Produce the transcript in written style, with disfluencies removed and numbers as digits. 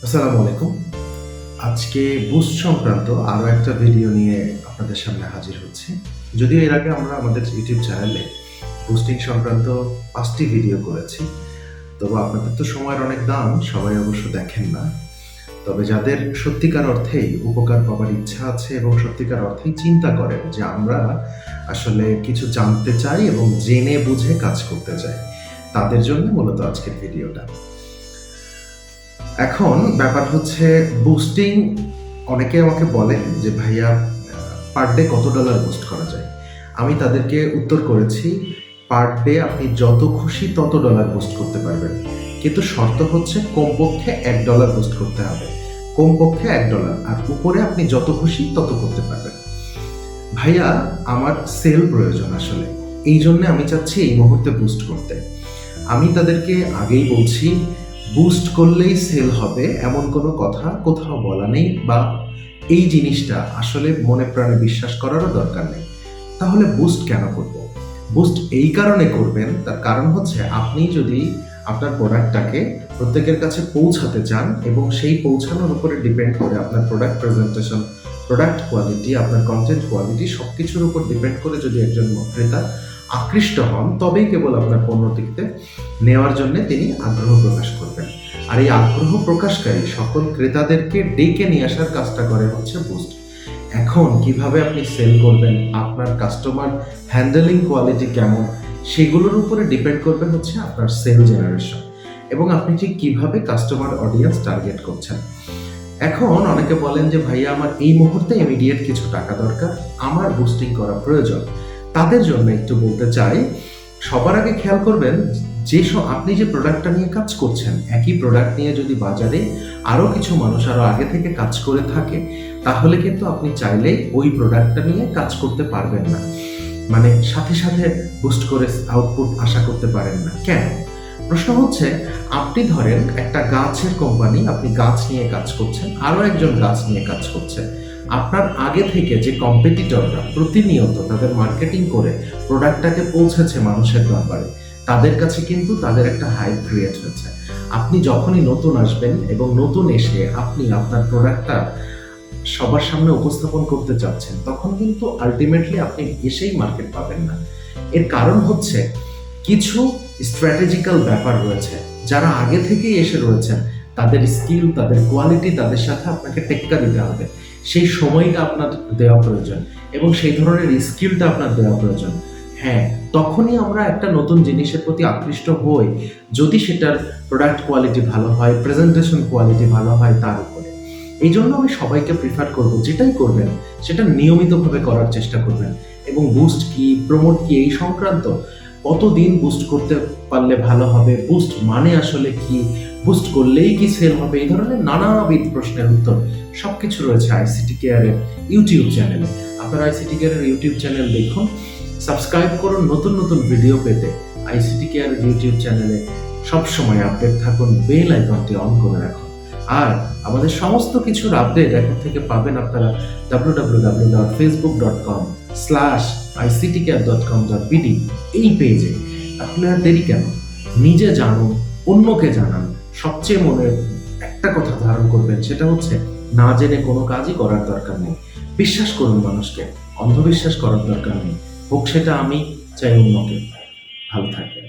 আসসালামু আলাইকুম। আজকে বুস্ট সংক্রান্ত আরো একটা ভিডিও নিয়ে আপনাদের সামনে হাজির হচ্ছি। যদিও এর আগে আমরা আমাদের ইউটিউব চ্যানেলে বুস্টিং সংক্রান্ত ৫ টি ভিডিও করেছি। তবে আপনাদের তো সময়ের অনেক দাম, সবাই অবশ্য দেখেন না। তবে যাদের সত্যিকার অর্থেই উপকার পাবার ইচ্ছা আছে এবং সত্যিকার অর্থেই চিন্তা করেন যে আমরা আসলে কিছু জানতে চাই এবং জেনে বুঝে কাজ করতে চাই, তাদের জন্য মূলত আজকের ভিডিওটা। এখন ব্যাপার হচ্ছে বুস্টিং। অনেকে আমাকে বলেন যে ভাইয়া পার ডে কত ডলার বুস্ট করা যায়। আমি তাদেরকে উত্তর করেছি, পার ডে আপনি যত খুশি তত ডলার বুস্ট করতে পারবেন, কিন্তু শর্ত হচ্ছে কমপক্ষে $1 বুস্ট করতে হবে। কমপক্ষে $1, আর উপরে আপনি যত খুশি তত করতে পারবেন। ভাইয়া আমার সেল প্রয়োজন আসলে, এই জন্য আমি চাচ্ছি এই মুহূর্তে বুস্ট করতে। আমি তাদেরকে আগেই বলছি, বুস্ট করলেই সেল হবে এমন কোনো কথা কোথাও বলা নেই, বা এই জিনিসটা আসলে মনে প্রাণে বিশ্বাস করারও দরকার নেই। তাহলে বুস্ট কেন করব? বুস্ট এই কারণে করবেন, তার কারণ হচ্ছে আপনি যদি আপনার প্রোডাক্টটাকে প্রত্যেকের কাছে পৌঁছাতে চান এবং সেই পৌঁছানোর উপরে ডিপেন্ড করে আপনার প্রোডাক্ট প্রেজেন্টেশন, প্রোডাক্ট কোয়ালিটি, আপনার কন্টেন্ট কোয়ালিটি সব কিছুর উপর ডিপেন্ড করে যদি একজন ক্রেতা আকৃষ্ট হন, তবেই কেবল আপনার পণ্যটিতে নেওয়ার জন্য তিনি আগ্রহ প্রকাশ করবেন। আর এই আগ্রহ প্রকাশকারী সকল ক্রেতাদেরকে ডেকে নিয়ে আসার কাজটা করে হচ্ছে বুস্ট। এখন কিভাবে আপনি সেল করবেন, আপনার কাস্টমার হ্যান্ডেলিং কোয়ালিটি কেমন, সেগুলোর উপরে ডিপেন্ড করবে হচ্ছে আপনার সেল জেনারেশন এবং আপনি ঠিক কিভাবে কাস্টমার অডিয়েন্স টার্গেট করছেন। এখন অনেকে বলেন যে ভাইয়া আমার এই মুহূর্তে ইমিডিয়েট কিছু টাকা দরকার, আমার বুস্টিং করা প্রয়োজন। তাদের জন্য একটু বলতে চাই, সবার আগে খেয়াল করবেন আপনি যে প্রোডাক্টটা নিয়ে কাজ করছেন, একই প্রোডাক্ট নিয়ে যদি বাজারে আরও কিছু মানুষ আরও আগে থেকে কাজ করে থাকে, তাহলে কিন্তু আপনি চাইলেই ওই প্রোডাক্টটা নিয়ে কাজ করতে পারবেন না। মানে সাথে সাথে বুস্ট করে আউটপুট আশা করতে পারেন না। কেন? প্রশ্ন হচ্ছে, আপনি ধরেন একটা গাছের কোম্পানি, আপনি গাছ নিয়ে কাজ করছেন, আরও একজন গাছ নিয়ে কাজ করছে। আপনার আগে থেকে যে কম্পিটিটররা প্রতিনিয়ত তাদের মার্কেটিং করে প্রোডাক্টটাকে পৌঁছেছে মানুষের দরবারে, তাদের কাছে কিন্তু তাদের একটা হাইপ ক্রিয়েট হয়েছে। আপনি যখনই নতুন আসবেন এবং নতুন এসে আপনি আপনার প্রোডাক্টটা সবার সামনে উপস্থাপন করতে চাচ্ছেন, তখন কিন্তু আলটিমেটলি আপনি এসেই মার্কেট পাবেন না। এর কারণ হচ্ছে কিছু স্ট্র্যাটেজিক্যাল ব্যাপার রয়েছে। যারা আগে থেকেই এসে রয়েছেন, তাদের স্কিল, তাদের কোয়ালিটি, তাদের সাথে আপনাকে টেক্কা দিতে হবে। সেই সময়টা আপনার দেওয়া প্রয়োজন এবং সেই ধরনের স্কিলটা আপনার দেওয়া প্রয়োজন। হ্যাঁ, তখনই আমরা একটা নতুন জিনিসের প্রতি আকৃষ্ট হই যদি সেটার প্রোডাক্ট কোয়ালিটি ভালো হয়, প্রেজেন্টেশন কোয়ালিটি ভালো হয় তার উপরে। এই জন্য আমি সবাইকে প্রিফার করব, যেটাই করবেন সেটা নিয়মিতভাবে করার চেষ্টা করবেন এবং বুস্ট কি, প্রমোট কি, এই সংক্রান্ত কতদিন বুস্ট করতে পারলে ভালো হবে, বুস্ট মানে আসলে কি, বুস্ট করলেই কি সেল হবে, এই ধরনের নানাবিধ প্রশ্নের উত্তর সবকিছু রয়েছে আইসিটি কেয়ারের ইউটিউব চ্যানেলে। আপনারা আইসিটি কেয়ারের ইউটিউব চ্যানেল দেখুন, সাবস্ক্রাইব করুন নতুন নতুন ভিডিও পেতে। আইসিটি কেয়ারের ইউটিউব চ্যানেলে সবসময় আপডেট থাকুন, বেল আইকনটি অন করে রাখুন। আর আমাদের সমস্ত কিছুর আপডেট এখন থেকে পাবেন আপনারা www.facebook.com/ictcare.com.bd এই পেজে। আপনার দেরি কেন? নিজে জানুন, অন্যকে জানান। সবচেয়ে মনে একটা কথা ধারণ করবেন, সেটা হচ্ছে না জেনে কোনো কাজই করার দরকার নেই। বিশ্বাস করুন মানুষকে, অন্ধবিশ্বাস করার দরকার নেই। হোক সেটা আমি, চাই অন্যকে। ভালো থাকবেন।